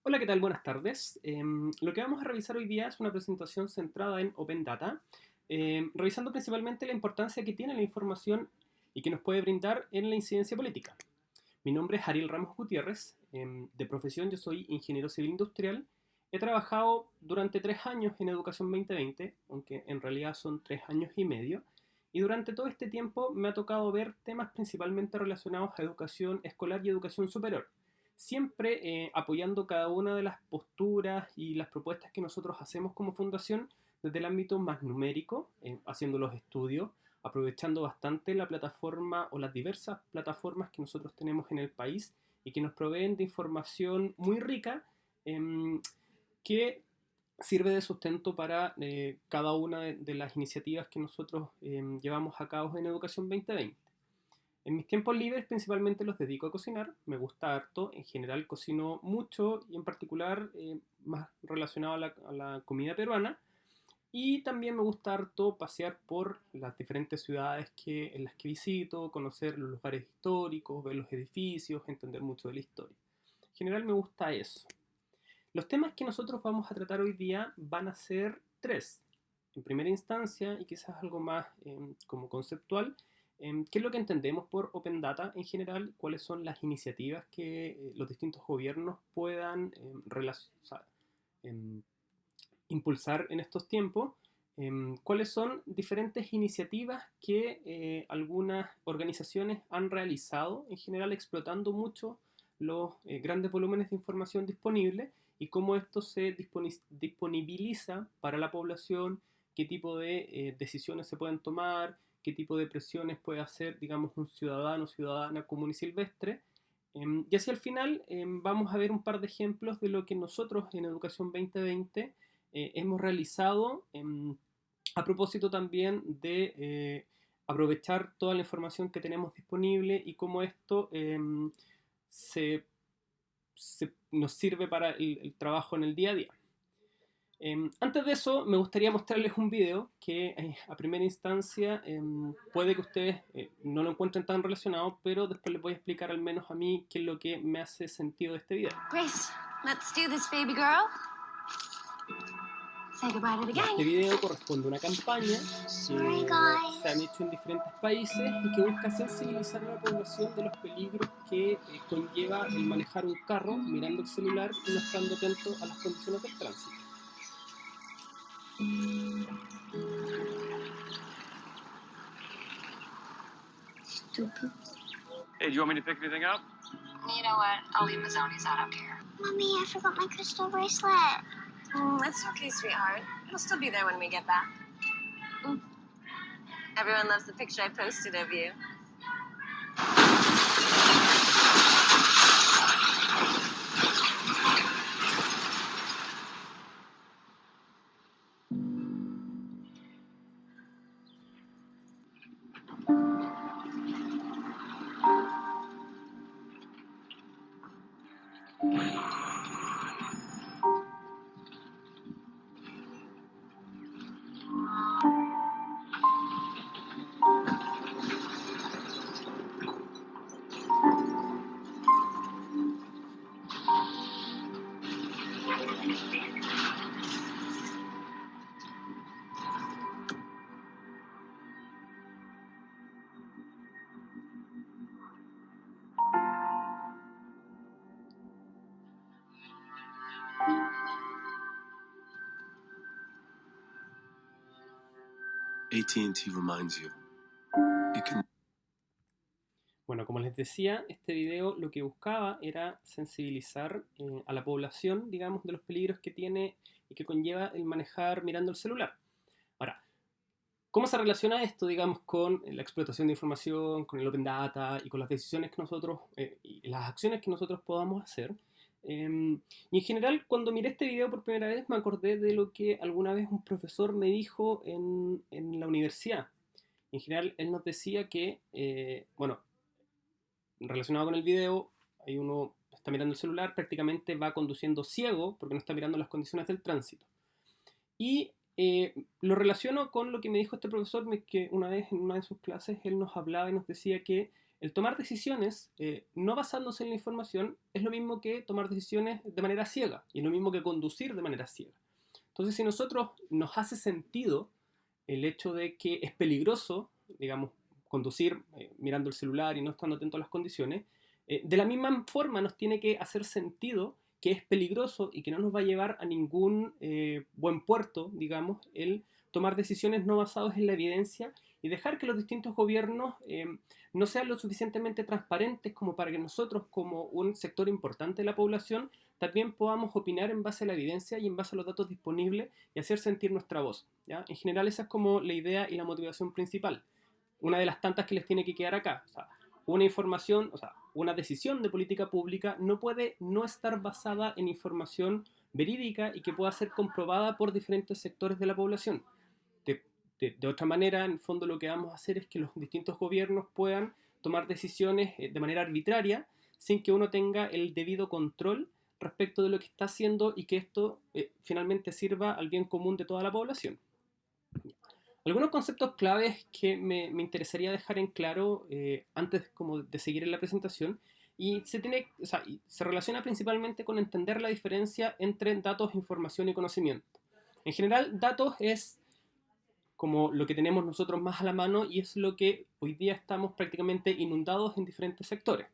Hola, ¿qué tal? Buenas tardes. Lo que vamos a revisar hoy día es una presentación centrada en Open Data, revisando principalmente la importancia que tiene la información y que nos puede brindar en la incidencia política. Mi nombre es Ariel Ramos Gutiérrez. De profesión yo soy ingeniero civil industrial. He trabajado durante 3 años en Educación 2020, aunque en realidad son 3 años y medio. Y durante todo este tiempo me ha tocado ver temas principalmente relacionados a educación escolar y educación superior, siempre apoyando cada una de las posturas y las propuestas que nosotros hacemos como fundación desde el ámbito más numérico, haciendo los estudios, aprovechando bastante la plataforma o las diversas plataformas que nosotros tenemos en el país y que nos proveen de información muy rica, que sirve de sustento para cada una de las iniciativas que nosotros llevamos a cabo en Educación 2020. En mis tiempos libres principalmente los dedico a cocinar, me gusta harto, en general cocino mucho y en particular más relacionado a la comida peruana, y también me gusta harto pasear por las diferentes ciudades en las que visito, conocer los lugares históricos, ver los edificios, entender mucho de la historia. En general me gusta eso. Los temas que nosotros vamos a tratar hoy día van a ser tres. En primera instancia, y quizás algo más como conceptual, qué es lo que entendemos por Open Data en general, cuáles son las iniciativas que los distintos gobiernos puedan em, impulsar en estos tiempos, cuáles son diferentes iniciativas que algunas organizaciones han realizado, en general explotando mucho los grandes volúmenes de información disponibles y cómo esto se disponibiliza para la población, qué tipo de decisiones se pueden tomar, qué tipo de presiones puede hacer, digamos, un ciudadano o ciudadana común y silvestre. Y hacia el final vamos a ver un par de ejemplos de lo que nosotros en Educación 2020 hemos realizado, a propósito también de aprovechar toda la información que tenemos disponible y cómo esto se, nos sirve para el trabajo en el día a día. Antes de eso, me gustaría mostrarles un video que a primera instancia puede que ustedes no lo encuentren tan relacionado, pero después les voy a explicar al menos a mí qué es lo que me hace sentido de este video. Grace, let's do this, baby girl. Say goodbye to the gang. Este video corresponde a una campaña que se han hecho en diferentes países y que busca sensibilizar a la población de los peligros que conlleva el manejar un carro mirando el celular y no estando atento a las condiciones del tránsito. Stupid. Hey, do you want me to pick anything up? You know what? I'll leave Mazzonis out up here. Mommy, I forgot my crystal bracelet. It's okay, sweetheart. It'll still be there when we get back. Everyone loves the picture I posted of you. AT&T reminds you. It can... Bueno, como les decía, este video lo que buscaba era sensibilizar a la población, digamos, de los peligros que tiene y que conlleva el manejar mirando el celular. Ahora, ¿cómo se relaciona esto, digamos, con la explotación de información, con el Open Data y con las decisiones que nosotros y las acciones que nosotros podamos hacer? Y en general, cuando miré este video por primera vez, me acordé de lo que alguna vez un profesor me dijo en la universidad. En general, él nos decía que, bueno, relacionado con el video, hay uno está mirando el celular, prácticamente va conduciendo ciego porque no está mirando las condiciones del tránsito. Y lo relaciono con lo que me dijo este profesor, que una vez en una de sus clases él nos hablaba y nos decía que el tomar decisiones no basándose en la información es lo mismo que tomar decisiones de manera ciega y es lo mismo que conducir de manera ciega. Entonces, si nosotros nos hace sentido el hecho de que es peligroso, digamos, conducir mirando el celular y no estando atento a las condiciones, de la misma forma nos tiene que hacer sentido que es peligroso y que no nos va a llevar a ningún buen puerto, digamos, el tomar decisiones no basadas en la evidencia y dejar que los distintos gobiernos no sean lo suficientemente transparentes como para que nosotros, como un sector importante de la población, también podamos opinar en base a la evidencia y en base a los datos disponibles y hacer sentir nuestra voz, ¿ya? En general esa es como la idea y la motivación principal. Una de las tantas que les tiene que quedar acá. O sea, una información, o sea, una decisión de política pública no puede no estar basada en información verídica y que pueda ser comprobada por diferentes sectores de la población. De otra manera, en el fondo lo que vamos a hacer es que los distintos gobiernos puedan tomar decisiones de manera arbitraria sin que uno tenga el debido control respecto de lo que está haciendo y que esto finalmente sirva al bien común de toda la población. Algunos conceptos claves que me interesaría dejar en claro antes como de seguir en la presentación y se relaciona principalmente con entender la diferencia entre datos, información y conocimiento. En general, datos es como lo que tenemos nosotros más a la mano y es lo que hoy día estamos prácticamente inundados en diferentes sectores.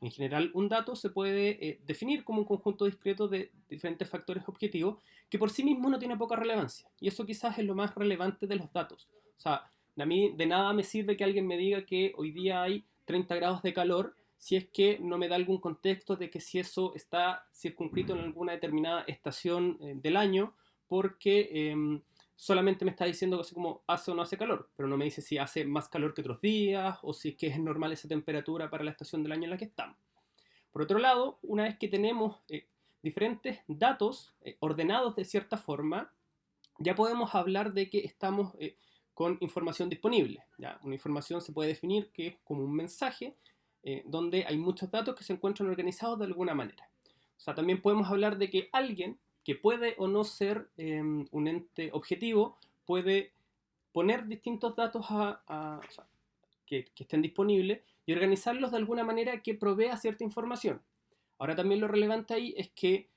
En general, un dato se puede definir como un conjunto discreto de diferentes factores objetivos que por sí mismo no tiene poca relevancia. Y eso quizás es lo más relevante de los datos. O sea, a mí de nada me sirve que alguien me diga que hoy día hay 30 grados de calor si es que no me da algún contexto de que si eso está circunscrito en alguna determinada estación del año, porque solamente me está diciendo que así como hace o no hace calor, pero no me dice si hace más calor que otros días o si es que es normal esa temperatura para la estación del año en la que estamos. Por otro lado, una vez que tenemos diferentes datos ordenados de cierta forma, ya podemos hablar de que estamos con información disponible. ¿Ya? Una información se puede definir que es como un mensaje donde hay muchos datos que se encuentran organizados de alguna manera. O sea, también podemos hablar de que alguien que puede o no ser un ente objetivo puede poner distintos datos o sea, que estén disponibles y organizarlos de alguna manera que provea cierta información. Ahora también lo relevante ahí es que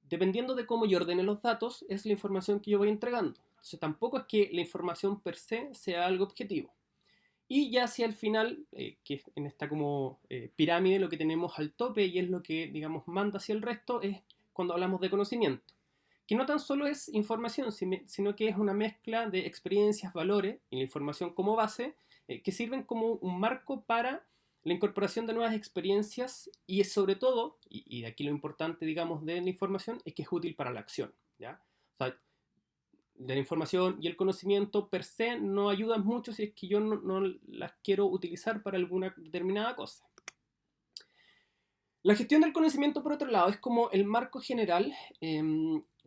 dependiendo de cómo yo ordene los datos, es la información que yo voy entregando. Entonces tampoco es que la información per se sea algo objetivo. Y ya hacia el final, que en esta como pirámide lo que tenemos al tope y es lo que, digamos, manda hacia el resto, es cuando hablamos de conocimiento. Que no tan solo es información, sino que es una mezcla de experiencias, valores y la información como base, que sirven como un marco para la incorporación de nuevas experiencias y sobre todo, y de aquí lo importante, digamos, de la información, es que es útil para la acción, ¿ya? O sea, la información y el conocimiento per se no ayudan mucho si es que yo no las quiero utilizar para alguna determinada cosa. La gestión del conocimiento, por otro lado, es como el marco general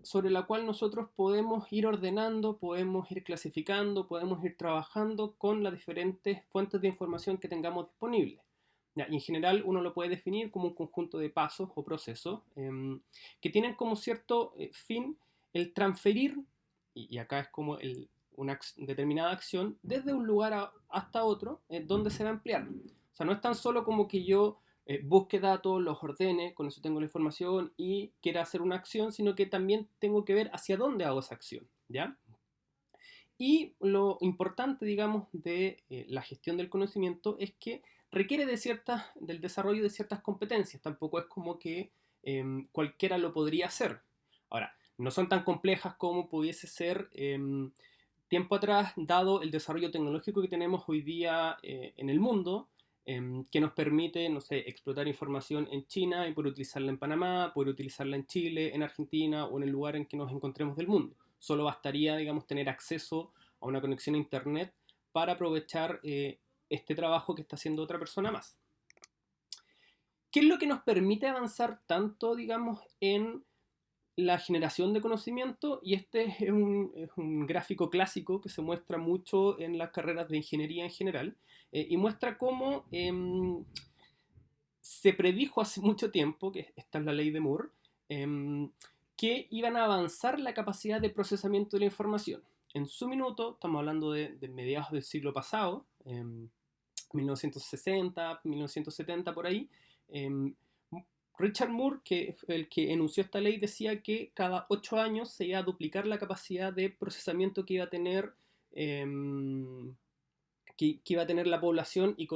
sobre la cual nosotros podemos ir ordenando, podemos ir clasificando, podemos ir trabajando con las diferentes fuentes de información que tengamos disponibles. ¿Ya? Y en general uno lo puede definir como un conjunto de pasos o procesos que tienen como cierto fin el transferir, y acá es como una determinada acción, desde un lugar hasta otro, donde se va a emplear. O sea, no es tan solo como que yo busque datos, los ordene, con eso tengo la información y quiera hacer una acción, sino que también tengo que ver hacia dónde hago esa acción, ¿ya? Y lo importante, digamos, de la gestión del conocimiento es que requiere del desarrollo de ciertas competencias. Tampoco es como que cualquiera lo podría hacer. Ahora, no son tan complejas como pudiese ser tiempo atrás, dado el desarrollo tecnológico que tenemos hoy día en el mundo, que nos permite, no sé, explotar información en China y poder utilizarla en Panamá, poder utilizarla en Chile, en Argentina o en el lugar en que nos encontremos del mundo. Solo bastaría, digamos, tener acceso a una conexión a internet para aprovechar este trabajo que está haciendo otra persona más. ¿Qué es lo que nos permite avanzar tanto, digamos, en la generación de conocimiento? Y este es un gráfico clásico que se muestra mucho en las carreras de ingeniería en general y muestra cómo se predijo hace mucho tiempo, que esta es la ley de Moore, que iban a avanzar la capacidad de procesamiento de la información. En su minuto, estamos hablando de mediados del siglo pasado, 1960, 1970 por ahí. em, Richard Moore, que el que enunció esta ley, decía que cada 8 años se iba a duplicar la capacidad de procesamiento que iba a tener, em, que iba a tener la población y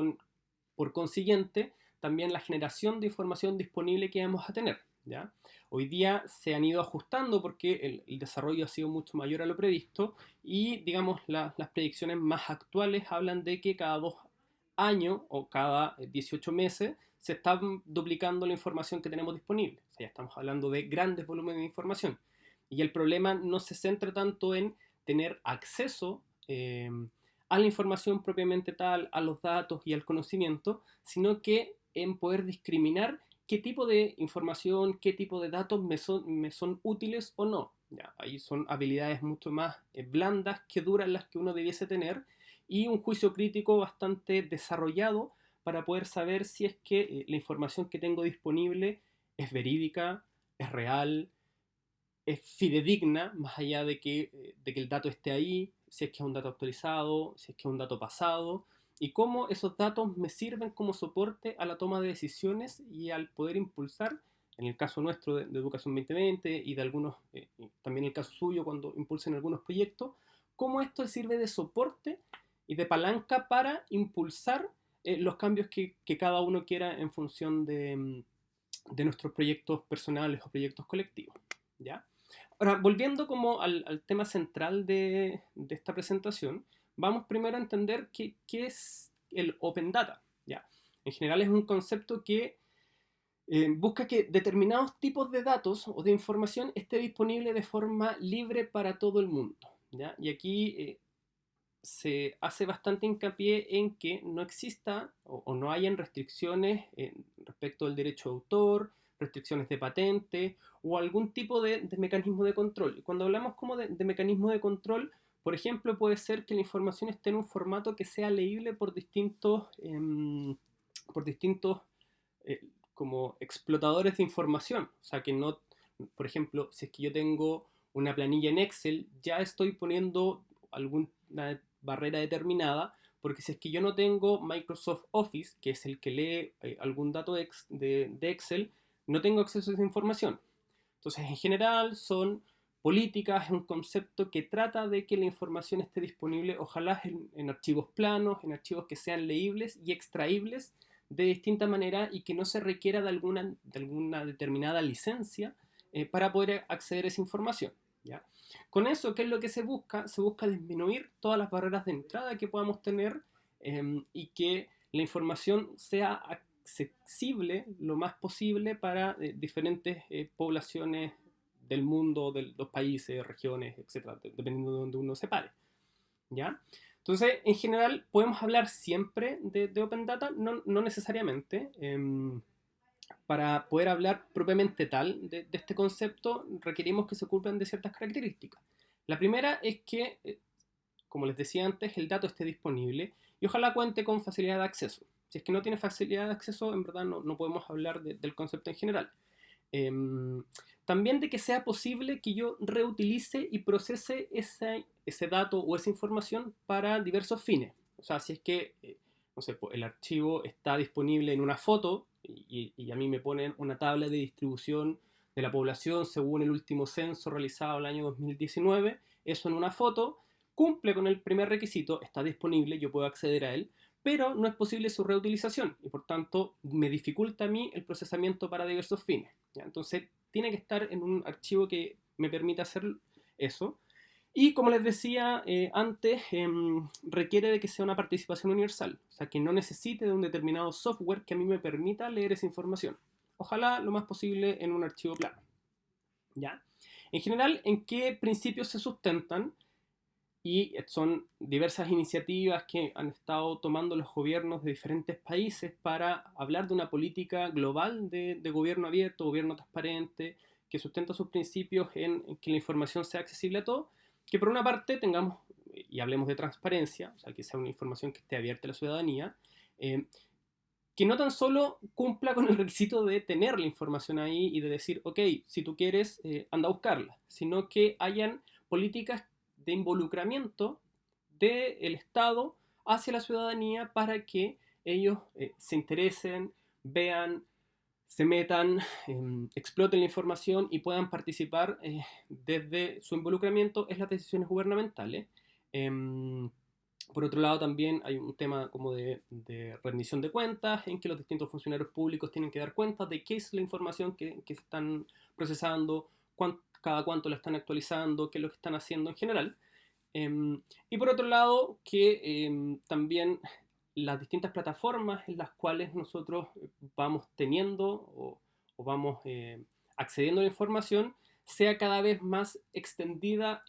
por consiguiente también la generación de información disponible que íbamos a tener. ¿Ya? Hoy día se han ido ajustando porque el desarrollo ha sido mucho mayor a lo previsto y digamos las predicciones más actuales hablan de que cada 2 años o cada 18 meses se está duplicando la información que tenemos disponible. O sea, ya estamos hablando de grandes volúmenes de información. Y el problema no se centra tanto en tener acceso a la información propiamente tal, a los datos y al conocimiento, sino que en poder discriminar qué tipo de información, qué tipo de datos me son útiles o no. Ya, ahí son habilidades mucho más blandas que duras las que uno debiese tener y un juicio crítico bastante desarrollado para poder saber si es que la información que tengo disponible es verídica, es real, es fidedigna, más allá de que el dato esté ahí, si es que es un dato actualizado, si es que es un dato pasado, y cómo esos datos me sirven como soporte a la toma de decisiones y al poder impulsar, en el caso nuestro de Educación 2020 y de algunos, también el caso suyo cuando impulsen algunos proyectos, cómo esto sirve de soporte y de palanca para impulsar los cambios que cada uno quiera en función de nuestros proyectos personales o proyectos colectivos. ¿Ya? Ahora, volviendo como al tema central de esta presentación, vamos primero a entender qué es el Open Data. ¿Ya? En general es un concepto que busca que determinados tipos de datos o de información esté disponible de forma libre para todo el mundo. ¿Ya? Y aquí se hace bastante hincapié en que no exista o no hayan restricciones respecto al derecho de autor, restricciones de patente o algún tipo de mecanismo de control. Y cuando hablamos como de mecanismo de control, por ejemplo, puede ser que la información esté en un formato que sea leíble por distintos eh, como explotadores de información. O sea, que no, por ejemplo, si es que yo tengo una planilla en Excel, ya estoy poniendo alguna barrera determinada, porque si es que yo no tengo Microsoft Office, que es el que lee algún dato de Excel, no tengo acceso a esa información. Entonces, en general, son políticas, es un concepto que trata de que la información esté disponible, ojalá en archivos planos, en archivos que sean leíbles y extraíbles de distinta manera y que no se requiera de alguna determinada licencia para poder acceder a esa información. ¿Ya? Con eso, ¿qué es lo que se busca? Se busca disminuir todas las barreras de entrada que podamos tener y que la información sea accesible lo más posible para diferentes poblaciones del mundo, de los países, regiones, etcétera, dependiendo de donde uno se pare. ¿Ya? Entonces, en general, podemos hablar siempre de Open Data, no necesariamente. Para poder hablar propiamente tal de este concepto, requerimos que se cumplan de ciertas características. La primera es que, como les decía antes, el dato esté disponible y ojalá cuente con facilidad de acceso. Si es que no tiene facilidad de acceso, en verdad no podemos hablar del concepto en general. También de que sea posible que yo reutilice y procese ese dato o esa información para diversos fines. O sea, si es que, no sé, el archivo está disponible en una foto y a mí me ponen una tabla de distribución de la población según el último censo realizado el año 2019, eso en una foto cumple con el primer requisito, está disponible, yo puedo acceder a él, pero no es posible su reutilización y por tanto me dificulta a mí el procesamiento para diversos fines. ¿Ya? Entonces tiene que estar en un archivo que me permita hacer eso. Y como les decía antes, requiere de que sea una participación universal, o sea, que no necesite de un determinado software que a mí me permita leer esa información. Ojalá lo más posible en un archivo plano. ¿Ya? En general, ¿en qué principios se sustentan? Y son diversas iniciativas que han estado tomando los gobiernos de diferentes países para hablar de una política global de gobierno abierto, gobierno transparente, que sustenta sus principios en que la información sea accesible a todos, que por una parte tengamos, y hablemos de transparencia, o sea, que sea una información que esté abierta a la ciudadanía, que no tan solo cumpla con el requisito de tener la información ahí y de decir, ok, si tú quieres, anda a buscarla, sino que hayan políticas de involucramiento del Estado hacia la ciudadanía para que ellos se interesen, vean, se metan, exploten la información y puedan participar desde su involucramiento en las decisiones gubernamentales. Por otro lado, también hay un tema como de rendición de cuentas, en que los distintos funcionarios públicos tienen que dar cuenta de qué es la información que se están procesando, cada cuánto la están actualizando, qué es lo que están haciendo en general. Y por otro lado, que también las distintas plataformas en las cuales nosotros vamos teniendo o vamos accediendo a la información sea cada vez más extendida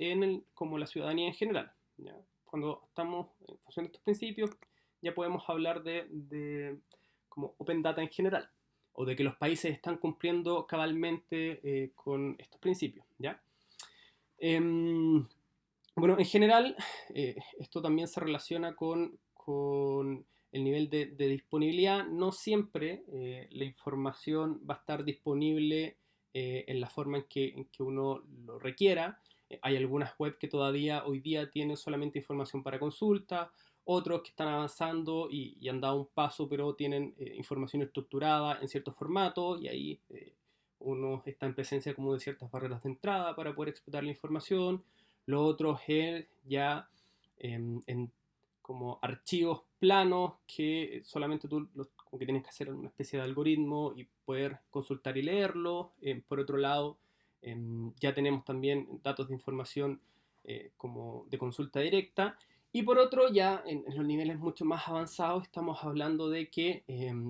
como la ciudadanía en general, ¿ya? Cuando estamos en función de estos principios, ya podemos hablar de como Open Data en general, o de que los países están cumpliendo cabalmente con estos principios, ¿ya? Bueno, en general, esto también se relaciona con el nivel de disponibilidad. No siempre la información va a estar disponible en la forma en que uno lo requiera. Hay algunas webs que todavía hoy día tienen solamente información para consulta, otros que están avanzando y han dado un paso, pero tienen información estructurada en ciertos formatos, y ahí uno está en presencia como de ciertas barreras de entrada para poder explotar la información. Lo otro es ya en como archivos planos que solamente tú como que tienes que hacer una especie de algoritmo y poder consultar y leerlo. Por otro lado, ya tenemos también datos de información como de consulta directa. Y por otro, ya en los niveles mucho más avanzados, estamos hablando de que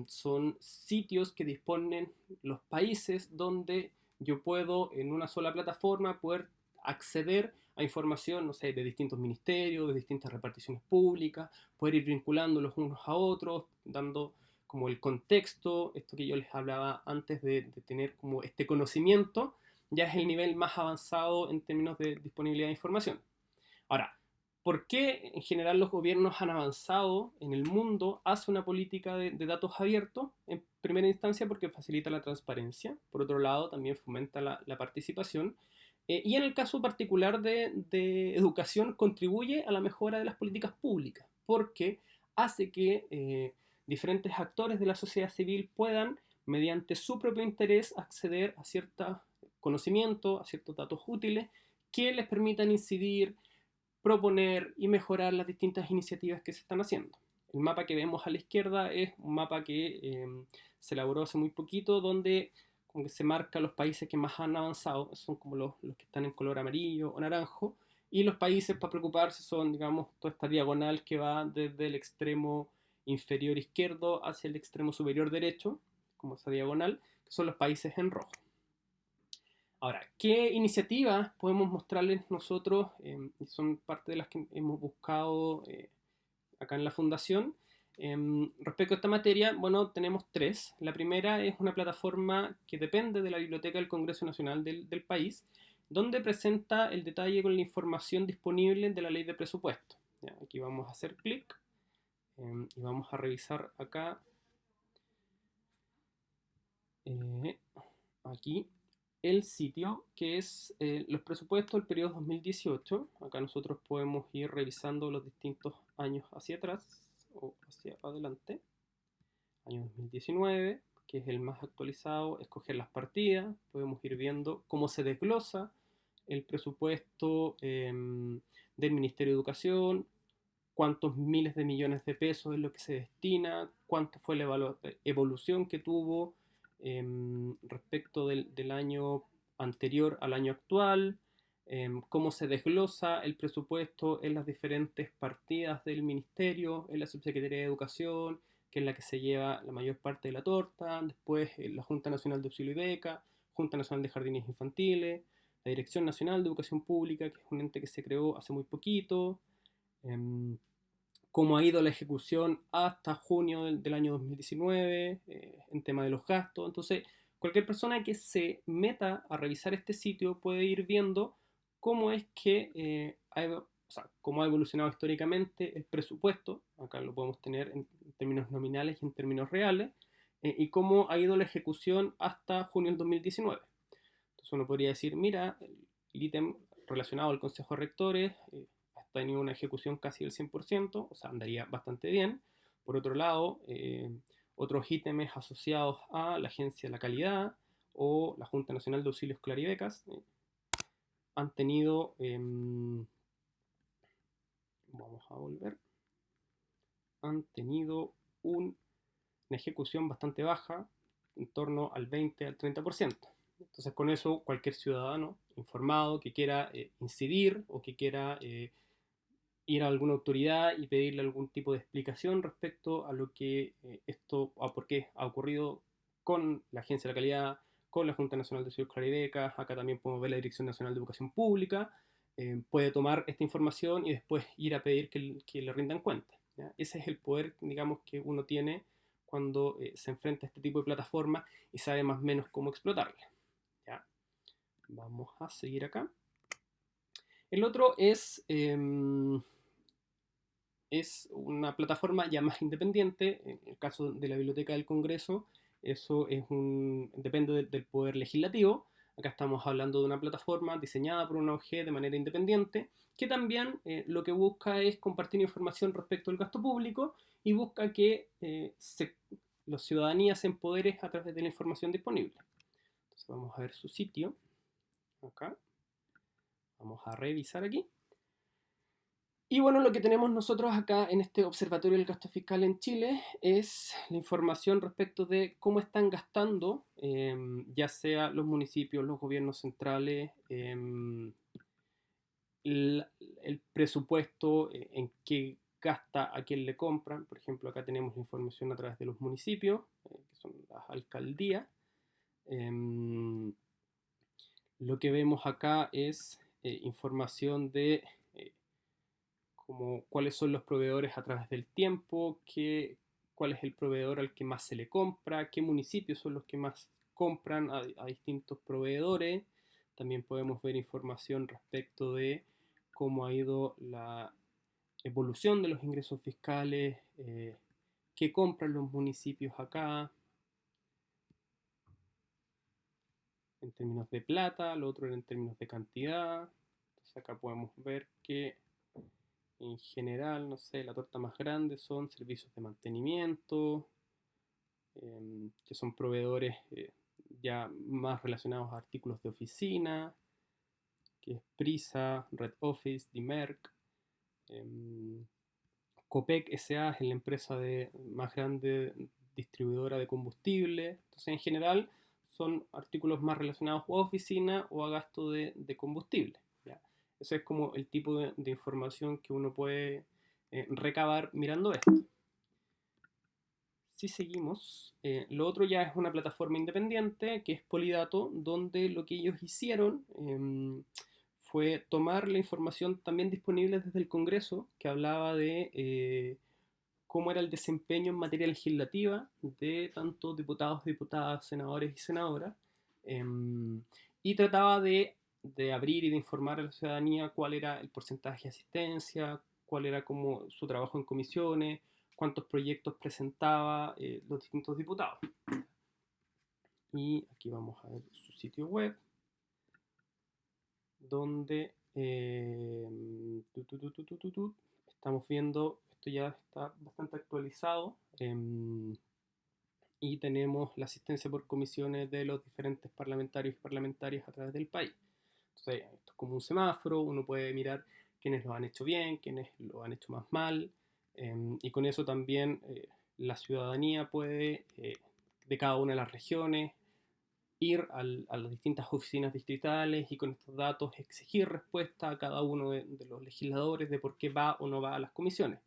son sitios que disponen los países donde yo puedo en una sola plataforma poder acceder a información, no sé, de distintos ministerios, de distintas reparticiones públicas, poder ir vinculándolos unos a otros, dando como el contexto, esto que yo les hablaba antes de tener como este conocimiento, ya es el nivel más avanzado en términos de disponibilidad de información. Ahora, ¿por qué en general los gobiernos han avanzado en el mundo hacia una política de datos abiertos? En primera instancia porque facilita la transparencia, por otro lado también fomenta la participación, y en el caso particular de educación contribuye a la mejora de las políticas públicas, porque hace que diferentes actores de la sociedad civil puedan, mediante su propio interés, acceder a ciertos conocimientos, a ciertos datos útiles que les permitan incidir, proponer y mejorar las distintas iniciativas que se están haciendo. El mapa que vemos a la izquierda es un mapa que se elaboró hace muy poquito, donde como que se marca los países que más han avanzado, son como los que están en color amarillo o naranjo, y los países para preocuparse son, digamos, toda esta diagonal que va desde el extremo inferior izquierdo hacia el extremo superior derecho, como esa diagonal, que son los países en rojo. Ahora, ¿qué iniciativas podemos mostrarles nosotros? Son parte de las que hemos buscado acá en la fundación. Respecto a esta materia, bueno, tenemos tres. La primera es una plataforma que depende de la Biblioteca del Congreso Nacional del país, donde presenta el detalle con la información disponible de la ley de presupuesto. ¿Ya? Aquí vamos a hacer clic y vamos a revisar acá. Aquí el sitio que es los presupuestos del periodo 2018. Acá nosotros podemos ir revisando los distintos años hacia atrás o hacia adelante. Año 2019, que es el más actualizado, escoger las partidas, podemos ir viendo cómo se desglosa el presupuesto del Ministerio de Educación, cuántos miles de millones de pesos es lo que se destina, cuánto fue la evolución que tuvo respecto del año anterior al año actual, cómo se desglosa el presupuesto en las diferentes partidas del ministerio, en la Subsecretaría de Educación, que es la que se lleva la mayor parte de la torta, después la Junta Nacional de Auxilio y Beca, Junta Nacional de Jardines Infantiles, la Dirección Nacional de Educación Pública, que es un ente que se creó hace muy poquito, cómo ha ido la ejecución hasta junio del año 2019 en tema de los gastos. Entonces, cualquier persona que se meta a revisar este sitio puede ir viendo cómo es que cómo ha evolucionado históricamente el presupuesto. Acá lo podemos tener en términos nominales y en términos reales, y cómo ha ido la ejecución hasta junio del 2019. Entonces uno podría decir, mira, el ítem relacionado al Consejo de Rectores tenido una ejecución casi del 100%, o sea, andaría bastante bien. Por otro lado, otros ítems asociados a la Agencia de la Calidad o la Junta Nacional de Auxilios Escolar y Becas han tenido, vamos a volver, han tenido una ejecución bastante baja, en torno al 20 al 30%. Entonces, con eso, cualquier ciudadano informado que quiera incidir o que quiera ir a alguna autoridad y pedirle algún tipo de explicación respecto a lo que a por qué ha ocurrido con la Agencia de la Calidad, con la Junta Nacional de Auxilios Escolar y Becas, acá también podemos ver la Dirección Nacional de Educación Pública, puede tomar esta información y después ir a pedir que le rindan cuenta, ¿ya? Ese es el poder, digamos, que uno tiene cuando se enfrenta a este tipo de plataformas y sabe más o menos cómo explotarla, ¿ya? Vamos a seguir acá. El otro es una plataforma ya más independiente. En el caso de la Biblioteca del Congreso, eso depende del Poder Legislativo. Acá estamos hablando de una plataforma diseñada por una ONG de manera independiente, que también lo que busca es compartir información respecto al gasto público y busca que la ciudadanía se empodere a través de la información disponible. Entonces vamos a ver su sitio. Acá. Vamos a revisar aquí. Y bueno, lo que tenemos nosotros acá en este Observatorio del Gasto Fiscal en Chile es la información respecto de cómo están gastando, ya sea los municipios, los gobiernos centrales, el presupuesto, en qué gasta, a quién le compran. Por ejemplo, acá tenemos la información a través de los municipios, que son las alcaldías. Lo que vemos acá es información de como cuáles son los proveedores a través del tiempo, cuál es el proveedor al que más se le compra, qué municipios son los que más compran a distintos proveedores. También podemos ver información respecto de cómo ha ido la evolución de los ingresos fiscales, qué compran los municipios acá, en términos de plata, lo otro en términos de cantidad. Entonces acá podemos ver que en general, no sé, la torta más grande son servicios de mantenimiento, que son proveedores ya más relacionados a artículos de oficina, que es Prisa, Red Office, Dimerc. Copec S.A. es la empresa más grande distribuidora de combustible. Entonces, en general, son artículos más relacionados o a oficina o a gasto de combustible, ¿ya? Ese es como el tipo de información que uno puede recabar mirando esto. Si seguimos, lo otro ya es una plataforma independiente que es Polidato, donde lo que ellos hicieron fue tomar la información también disponible desde el Congreso, que hablaba de cómo era el desempeño en materia legislativa de tanto diputados, diputadas, senadores y senadoras, y trataba de abrir y de informar a la ciudadanía cuál era el porcentaje de asistencia, cuál era como su trabajo en comisiones, cuántos proyectos presentaba los distintos diputados. Y aquí vamos a ver su sitio web, donde estamos viendo, esto ya está bastante actualizado, y tenemos la asistencia por comisiones de los diferentes parlamentarios y parlamentarias a través del país. Entonces, esto es como un semáforo, uno puede mirar quiénes lo han hecho bien, quiénes lo han hecho más mal, y con eso también la ciudadanía puede, de cada una de las regiones, ir a las distintas oficinas distritales y con estos datos exigir respuesta a cada uno de los legisladores de por qué va o no va a las comisiones,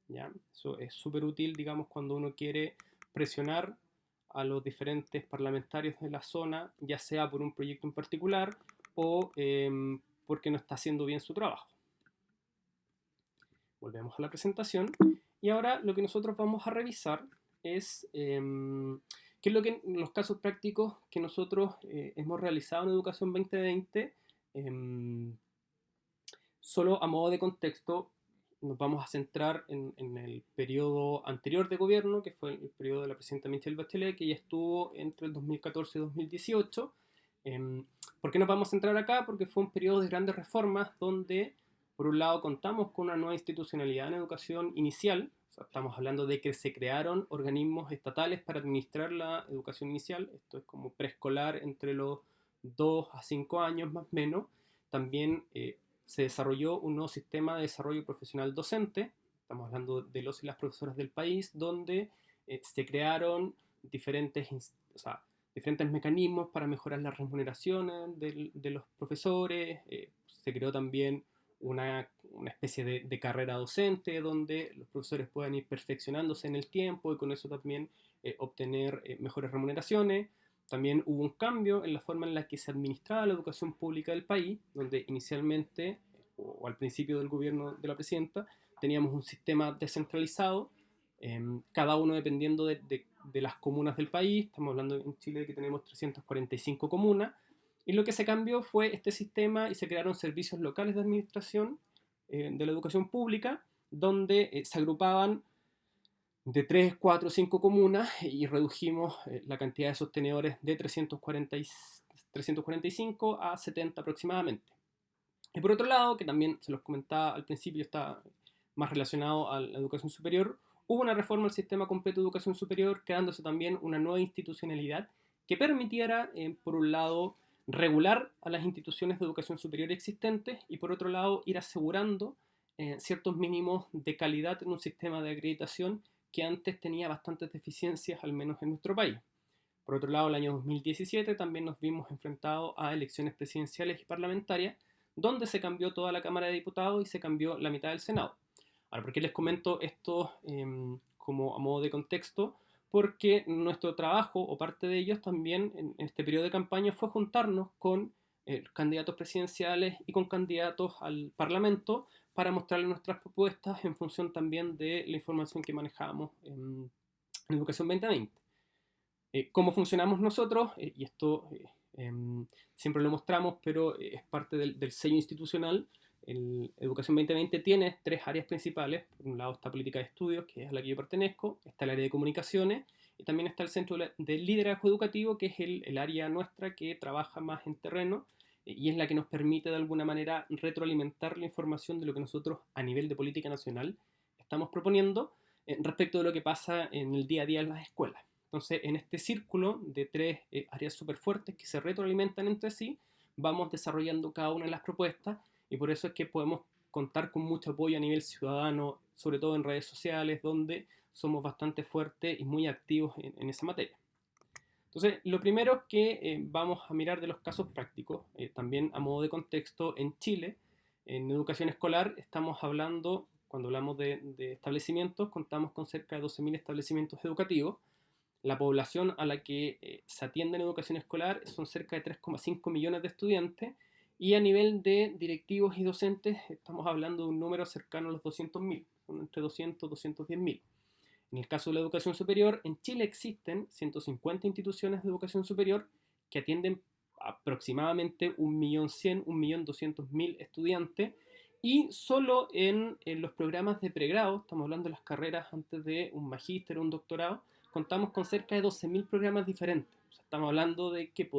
¿ya? Eso es súper útil, digamos, cuando uno quiere presionar a los diferentes parlamentarios de la zona, ya sea por un proyecto en particular o porque no está haciendo bien su trabajo. Volvemos a la presentación y ahora lo que nosotros vamos a revisar es qué es lo que los casos prácticos que nosotros hemos realizado en Educación 2020. Solo a modo de contexto, nos vamos a centrar en el periodo anterior de gobierno, que fue el periodo de la presidenta Michelle Bachelet, que ya estuvo entre el 2014 y 2018. ¿Por qué nos vamos a centrar acá? Porque fue un periodo de grandes reformas donde Por un lado, contamos con una nueva institucionalidad en educación inicial. O sea, estamos hablando de que se crearon organismos estatales para administrar la educación inicial. Esto es como preescolar entre los 2 a 5 años más o menos. También se desarrolló un nuevo sistema de desarrollo profesional docente. Estamos hablando de los y las profesoras del país, donde se crearon diferentes mecanismos para mejorar las remuneraciones de los profesores. Se creó también una especie de carrera docente donde los profesores puedan ir perfeccionándose en el tiempo y con eso también obtener mejores remuneraciones. También hubo un cambio en la forma en la que se administraba la educación pública del país, donde inicialmente, o al principio del gobierno de la presidenta, teníamos un sistema descentralizado, cada uno dependiendo de las comunas del país. Estamos hablando en Chile que tenemos 345 comunas, y lo que se cambió fue este sistema y se crearon servicios locales de administración de la educación pública, donde se agrupaban de 3, 4, 5 comunas y redujimos la cantidad de sostenedores de 345 a 70 aproximadamente. Y por otro lado, que también se los comentaba al principio, está más relacionado a la educación superior, hubo una reforma al sistema completo de educación superior, creándose también una nueva institucionalidad que permitiera, por un lado, regular a las instituciones de educación superior existentes y por otro lado, ir asegurando ciertos mínimos de calidad en un sistema de acreditación que antes tenía bastantes deficiencias, al menos en nuestro país. Por otro lado, el año 2017 también nos vimos enfrentados a elecciones presidenciales y parlamentarias, donde se cambió toda la Cámara de Diputados y se cambió la mitad del Senado. Ahora, ¿por qué les comento esto como a modo de contexto? Porque nuestro trabajo, o parte de ellos también en este periodo de campaña, fue juntarnos con candidatos presidenciales y con candidatos al Parlamento para mostrarles nuestras propuestas en función también de la información que manejamos en Educación 2020. ¿Cómo funcionamos nosotros? Y esto siempre lo mostramos, pero es parte del sello institucional. Educación 2020 tiene 3 áreas principales. Por un lado está política de estudios, que es a la que yo pertenezco, está el área de comunicaciones y también está el centro de liderazgo educativo, que es el área nuestra que trabaja más en terreno y es la que nos permite de alguna manera retroalimentar la información de lo que nosotros a nivel de política nacional estamos proponiendo respecto de lo que pasa en el día a día en las escuelas. Entonces, en este círculo de 3 áreas súper fuertes que se retroalimentan entre sí, vamos desarrollando cada una de las propuestas y por eso es que podemos contar con mucho apoyo a nivel ciudadano, sobre todo en redes sociales, donde somos bastante fuertes y muy activos en esa materia. Entonces, lo primero es que vamos a mirar de los casos prácticos, también a modo de contexto. En Chile, en educación escolar, estamos hablando, cuando hablamos de establecimientos, contamos con cerca de 12.000 establecimientos educativos. La población a la que se atiende en educación escolar son cerca de 3,5 millones de estudiantes y a nivel de directivos y docentes estamos hablando de un número cercano a los 200.000, son entre 200 y 210.000. En el caso de la educación superior, en Chile existen 150 instituciones de educación superior que atienden aproximadamente 1.100.000, 1.200.000 estudiantes y solo en los programas de pregrado, estamos hablando de las carreras antes de un magíster o un doctorado, contamos con cerca de 12.000 programas diferentes. O sea, estamos hablando de que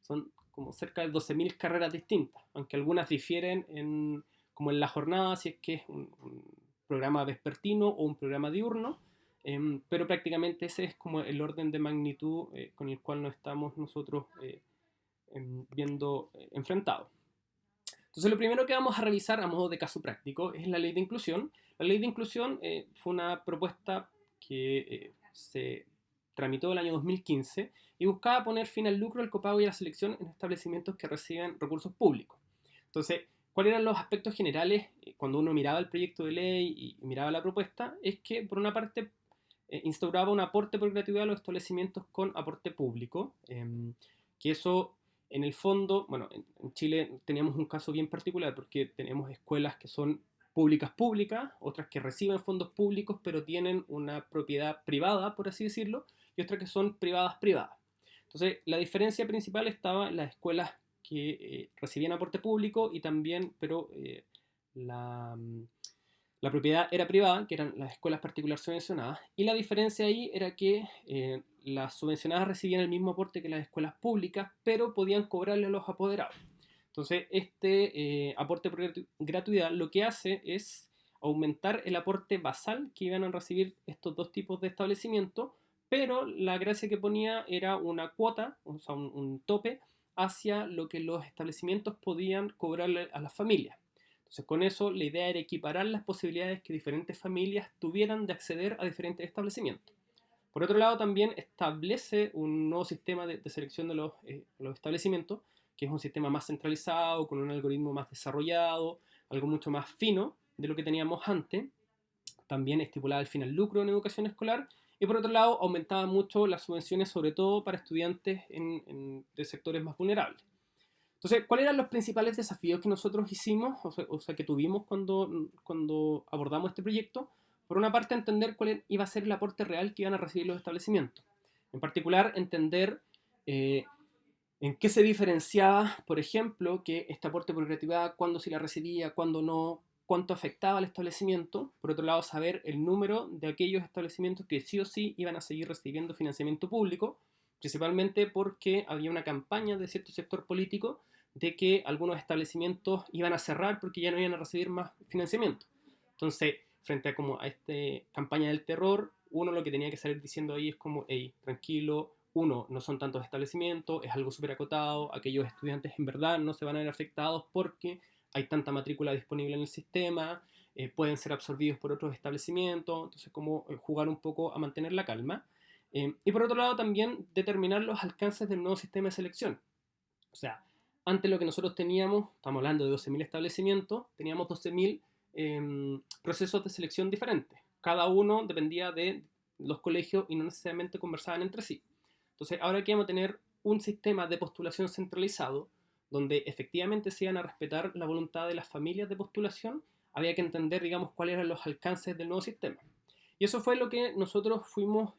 son como cerca de 12.000 carreras distintas, aunque algunas difieren como en la jornada, si es que es un programa vespertino o un programa diurno, pero prácticamente ese es como el orden de magnitud con el cual nos estamos nosotros viendo enfrentados. Entonces, lo primero que vamos a revisar a modo de caso práctico es la ley de inclusión. La ley de inclusión fue una propuesta que se tramitó el año 2015 y buscaba poner fin al lucro, al copago y a la selección en establecimientos que reciben recursos públicos. Entonces, ¿cuáles eran los aspectos generales cuando uno miraba el proyecto de ley y miraba la propuesta? Es que, por una parte, instauraba un aporte por gratuidad a los establecimientos con aporte público, que eso, en el fondo, bueno, en Chile teníamos un caso bien particular porque tenemos escuelas que son públicas, otras que reciben fondos públicos pero tienen una propiedad privada, por así decirlo, y otras que son privadas. Entonces, la diferencia principal estaba en las escuelas que recibían aporte público y también, pero la propiedad era privada, que eran las escuelas particulares subvencionadas, y la diferencia ahí era que las subvencionadas recibían el mismo aporte que las escuelas públicas, pero podían cobrarle a los apoderados. Entonces, este aporte por gratuidad lo que hace es aumentar el aporte basal que iban a recibir estos dos tipos de establecimientos, pero la gracia que ponía era una cuota, o sea, un tope hacia lo que los establecimientos podían cobrarle a las familias. Entonces, con eso la idea era equiparar las posibilidades que diferentes familias tuvieran de acceder a diferentes establecimientos. Por otro lado, también establece un nuevo sistema de selección de los establecimientos, que es un sistema más centralizado, con un algoritmo más desarrollado, algo mucho más fino de lo que teníamos antes. También estipulaba el fin al lucro en educación escolar. Y por otro lado, aumentaba mucho las subvenciones, sobre todo para estudiantes de sectores más vulnerables. Entonces, ¿cuáles eran los principales desafíos que nosotros hicimos, o sea que tuvimos cuando abordamos este proyecto? Por una parte, entender cuál iba a ser el aporte real que iban a recibir los establecimientos. En particular, entender en qué se diferenciaba, por ejemplo, que este aporte por gratuidad, cuándo se la recibía, cuándo no, cuánto afectaba al establecimiento. Por otro lado, saber el número de aquellos establecimientos que sí o sí iban a seguir recibiendo financiamiento público, principalmente porque había una campaña de cierto sector político de que algunos establecimientos iban a cerrar porque ya no iban a recibir más financiamiento. Entonces, frente a esta campaña del terror, uno lo que tenía que salir diciendo ahí es como, hey, tranquilo, uno, no son tantos establecimientos, es algo súper acotado, aquellos estudiantes en verdad no se van a ver afectados porque hay tanta matrícula disponible en el sistema, pueden ser absorbidos por otros establecimientos, entonces como jugar un poco a mantener la calma. Y por otro lado también determinar los alcances del nuevo sistema de selección. O sea, antes lo que nosotros teníamos, estamos hablando de 12.000 establecimientos, teníamos 12.000 procesos de selección diferentes. Cada uno dependía de los colegios y no necesariamente conversaban entre sí. Entonces, ahora que vamos a tener un sistema de postulación centralizado, donde efectivamente se iban a respetar la voluntad de las familias de postulación, había que entender, digamos, cuáles eran los alcances del nuevo sistema. Y eso fue lo que nosotros fuimos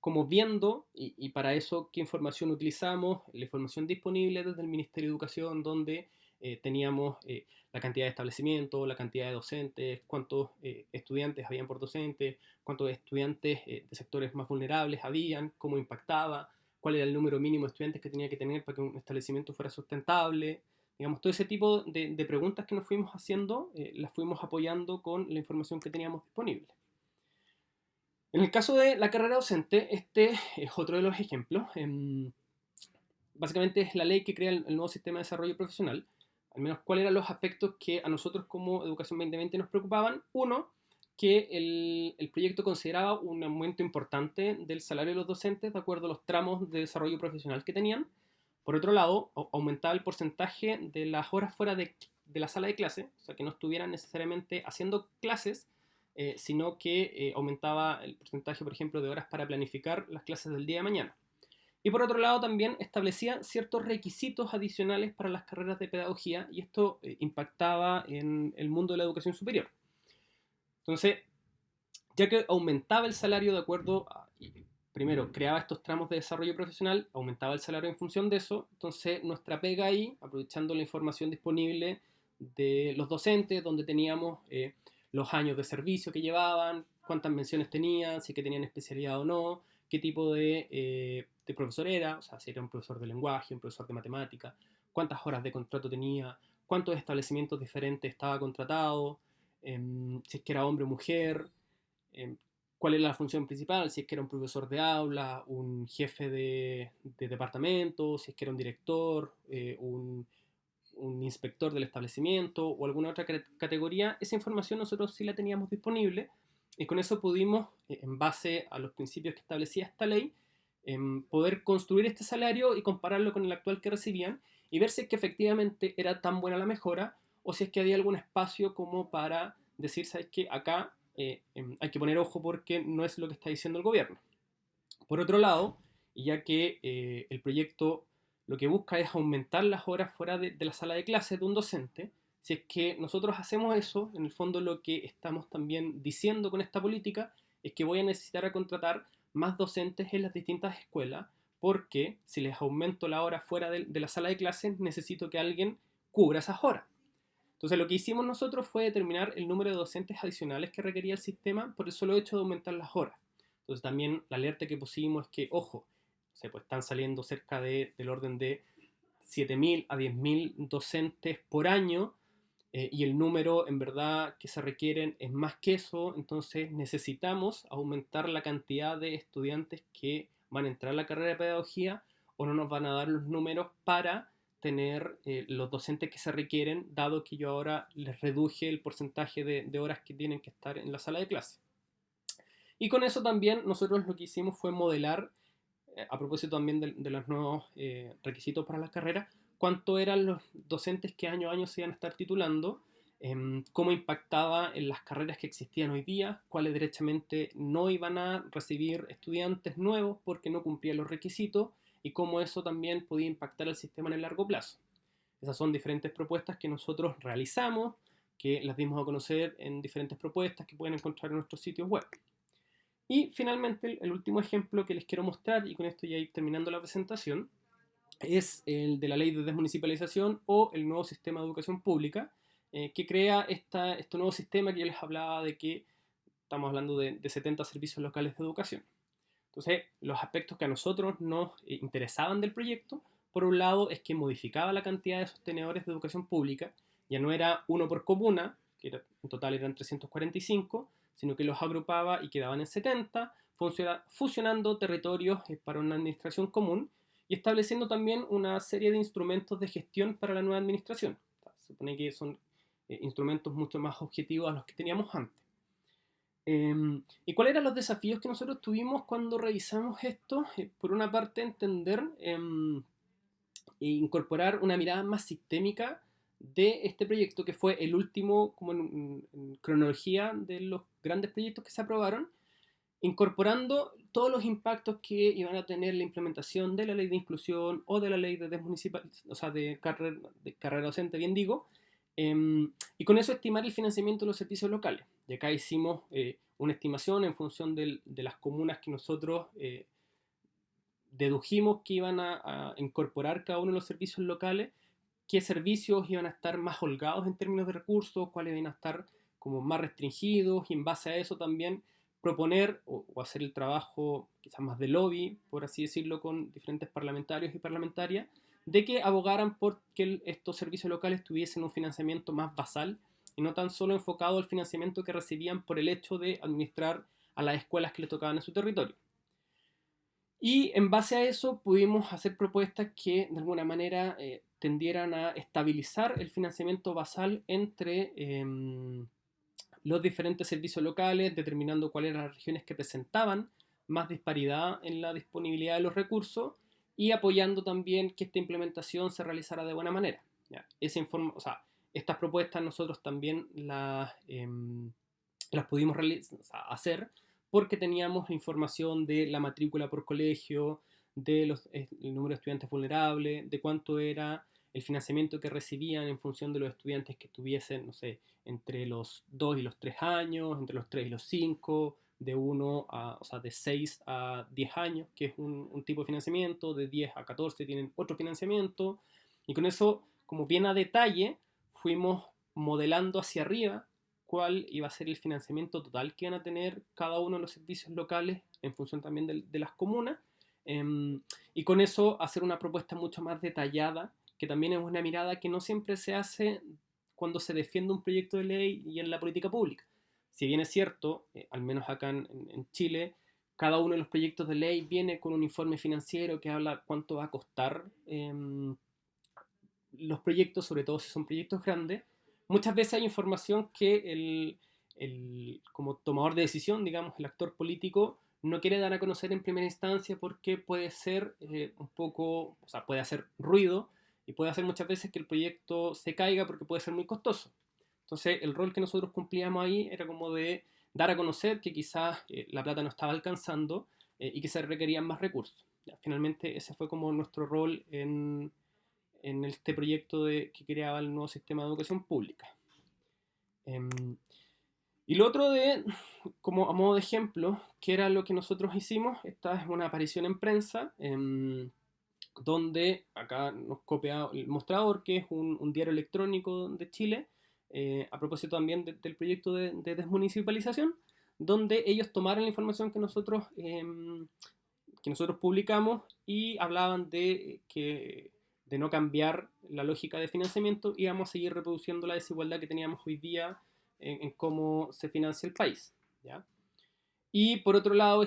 como viendo, y para eso qué información utilizamos, la información disponible desde el Ministerio de Educación, donde teníamos la cantidad de establecimientos, la cantidad de docentes, cuántos estudiantes habían por docente, cuántos estudiantes de sectores más vulnerables habían, cómo impactaba, cuál era el número mínimo de estudiantes que tenía que tener para que un establecimiento fuera sustentable. Digamos, todo ese tipo de preguntas que nos fuimos haciendo, las fuimos apoyando con la información que teníamos disponible. En el caso de la carrera docente, este es otro de los ejemplos. Básicamente es la ley que crea el nuevo sistema de desarrollo profesional. Al menos cuáles eran los aspectos que a nosotros como Educación 2020 nos preocupaban. Uno, que el proyecto consideraba un aumento importante del salario de los docentes de acuerdo a los tramos de desarrollo profesional que tenían. Por otro lado, aumentaba el porcentaje de las horas fuera de la sala de clase, o sea, que no estuvieran necesariamente haciendo clases, sino que aumentaba el porcentaje, por ejemplo, de horas para planificar las clases del día de mañana. Y por otro lado también establecía ciertos requisitos adicionales para las carreras de pedagogía y esto impactaba en el mundo de la educación superior. Entonces, ya que aumentaba el salario de acuerdo a, primero, creaba estos tramos de desarrollo profesional, aumentaba el salario en función de eso, entonces nuestra pega ahí, aprovechando la información disponible de los docentes, donde teníamos los años de servicio que llevaban, cuántas menciones tenían, si que tenían especialidad o no, qué tipo de profesor era, o sea, si era un profesor de lenguaje, un profesor de matemática, cuántas horas de contrato tenía, cuántos establecimientos diferentes estaba contratado, si es que era hombre o mujer, cuál era la función principal, si es que era un profesor de aula, un jefe de departamento, si es que era un director, un inspector del establecimiento o alguna otra categoría. Esa información nosotros sí la teníamos disponible y con eso pudimos, en base a los principios que establecía esta ley, poder construir este salario y compararlo con el actual que recibían y ver si es que efectivamente era tan buena la mejora o si es que había algún espacio como para decir, ¿sabes qué? Acá hay que poner ojo porque no es lo que está diciendo el gobierno. Por otro lado, y ya que el proyecto lo que busca es aumentar las horas fuera de la sala de clases de un docente, si es que nosotros hacemos eso, en el fondo lo que estamos también diciendo con esta política es que voy a necesitar a contratar más docentes en las distintas escuelas, porque si les aumento la hora fuera de la sala de clases, necesito que alguien cubra esas horas. Entonces lo que hicimos nosotros fue determinar el número de docentes adicionales que requería el sistema por el solo hecho de aumentar las horas. Entonces también la alerta que pusimos es que, ojo, pues están saliendo cerca del orden de 7.000 a 10.000 docentes por año, y el número en verdad que se requieren es más que eso. Entonces necesitamos aumentar la cantidad de estudiantes que van a entrar a la carrera de pedagogía, o no nos van a dar los números para tener los docentes que se requieren, dado que yo ahora les reduje el porcentaje de horas que tienen que estar en la sala de clase. Y con eso también nosotros lo que hicimos fue modelar, a propósito también de los nuevos requisitos para la carrera, cuánto eran los docentes que año a año se iban a estar titulando, cómo impactaba en las carreras que existían hoy día, cuáles derechamente no iban a recibir estudiantes nuevos porque no cumplían los requisitos, y cómo eso también podía impactar al sistema en el largo plazo. Esas son diferentes propuestas que nosotros realizamos, que las dimos a conocer en diferentes propuestas que pueden encontrar en nuestros sitios web. Y finalmente, el último ejemplo que les quiero mostrar, y con esto ya ir terminando la presentación, es el de la ley de desmunicipalización o el nuevo sistema de educación pública, que crea este nuevo sistema que yo les hablaba de que estamos hablando de 70 servicios locales de educación. Entonces, los aspectos que a nosotros nos interesaban del proyecto, por un lado, es que modificaba la cantidad de sostenedores de educación pública. Ya no era uno por comuna, que en total eran 345, sino que los agrupaba y quedaban en 70, fusionando territorios para una administración común y estableciendo también una serie de instrumentos de gestión para la nueva administración. Se supone que son instrumentos mucho más objetivos a los que teníamos antes. ¿Y cuáles eran los desafíos que nosotros tuvimos cuando revisamos esto? Por una parte, entender e incorporar una mirada más sistémica de este proyecto, que fue el último, como en cronología de los grandes proyectos que se aprobaron, incorporando todos los impactos que iban a tener la implementación de la ley de inclusión o de la ley de desmunicipalización, o sea, de carrera docente, bien digo, y con eso estimar el financiamiento de los servicios locales. Y acá hicimos una estimación en función de las comunas que nosotros dedujimos que iban a incorporar cada uno de los servicios locales, qué servicios iban a estar más holgados en términos de recursos, cuáles iban a estar como más restringidos, y en base a eso también proponer o hacer el trabajo quizás más de lobby, por así decirlo, con diferentes parlamentarios y parlamentarias, de que abogaran por que estos servicios locales tuviesen un financiamiento más basal y no tan solo enfocado al financiamiento que recibían por el hecho de administrar a las escuelas que les tocaban en su territorio. Y en base a eso pudimos hacer propuestas que de alguna manera tendieran a estabilizar el financiamiento basal entre los diferentes servicios locales, determinando cuáles eran las regiones que presentaban más disparidad en la disponibilidad de los recursos, y apoyando también que esta implementación se realizara de buena manera. ¿Ya? Estas propuestas nosotros también las pudimos hacer porque teníamos información de la matrícula por colegio, de el número de estudiantes vulnerables, de cuánto era el financiamiento que recibían en función de los estudiantes que estuviesen, no sé, entre los 2 y los 3 años, entre los 3 y los 5, de 6 a 10 años, que es un tipo de financiamiento, de 10 a 14 tienen otro financiamiento, y con eso, como bien a detalle, fuimos modelando hacia arriba cuál iba a ser el financiamiento total que iban a tener cada uno de los servicios locales en función también de las comunas, y con eso hacer una propuesta mucho más detallada, que también es una mirada que no siempre se hace cuando se defiende un proyecto de ley y en la política pública. Si bien es cierto, al menos acá en Chile, cada uno de los proyectos de ley viene con un informe financiero que habla cuánto va a costar los proyectos, sobre todo si son proyectos grandes. Muchas veces hay información que como tomador de decisión, digamos, el actor político, no quiere dar a conocer en primera instancia porque puede ser puede hacer ruido, y puede hacer muchas veces que el proyecto se caiga porque puede ser muy costoso. Entonces, el rol que nosotros cumplíamos ahí era como de dar a conocer que quizás la plata no estaba alcanzando y que se requerían más recursos. Ya, finalmente, ese fue como nuestro rol en este proyecto que creaba el nuevo sistema de educación pública. Y lo otro como a modo de ejemplo, que era lo que nosotros hicimos, esta es una aparición en prensa, donde acá nos copia el Mostrador, que es un diario electrónico de Chile, a propósito también del proyecto de desmunicipalización, donde ellos tomaron la información que nosotros publicamos y hablaban de que de no cambiar la lógica de financiamiento, íbamos a seguir reproduciendo la desigualdad que teníamos hoy día en cómo se financia el país, ¿ya? Y por otro lado,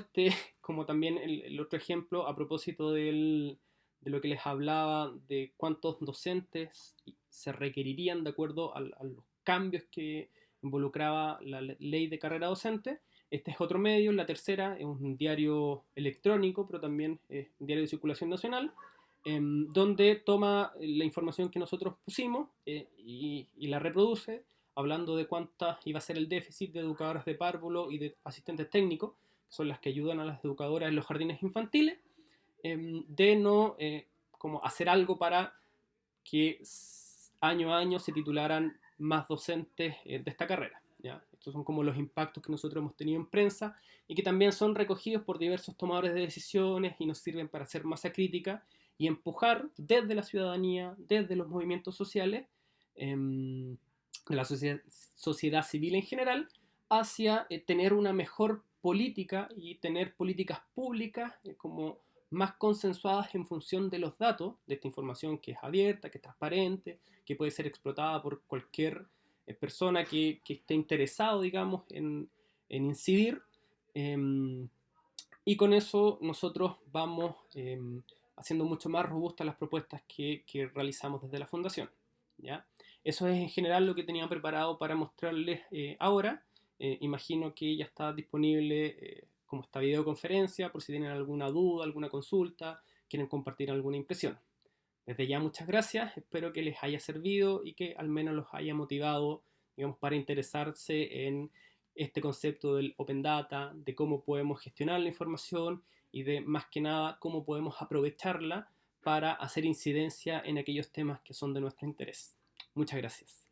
como también el otro ejemplo, a propósito de lo que les hablaba, de cuántos docentes se requerirían de acuerdo a los cambios que involucraba la ley de carrera docente. Este es otro medio, la tercera es un diario electrónico, pero también es un diario de circulación nacional, donde toma la información que nosotros pusimos y la reproduce, hablando de cuántas iba a ser el déficit de educadoras de párvulo y de asistentes técnicos, que son las que ayudan a las educadoras en los jardines infantiles, de no como hacer algo para que año a año se titularan más docentes de esta carrera, ¿ya? Estos son como los impactos que nosotros hemos tenido en prensa y que también son recogidos por diversos tomadores de decisiones y nos sirven para hacer masa crítica y empujar desde la ciudadanía, desde los movimientos sociales, de la sociedad civil en general, hacia tener una mejor política y tener políticas públicas como más consensuadas en función de los datos, de esta información que es abierta, que es transparente, que puede ser explotada por cualquier persona que esté interesado, digamos, en incidir. Y con eso nosotros vamos haciendo mucho más robustas las propuestas que realizamos desde la Fundación, ¿ya? Eso es en general lo que tenía preparado para mostrarles ahora. Imagino que ya está disponible como esta videoconferencia, por si tienen alguna duda, alguna consulta, quieren compartir alguna impresión. Desde ya muchas gracias, espero que les haya servido y que al menos los haya motivado, digamos, para interesarse en este concepto del Open Data, de cómo podemos gestionar la información y de, más que nada, cómo podemos aprovecharla para hacer incidencia en aquellos temas que son de nuestro interés. Muchas gracias.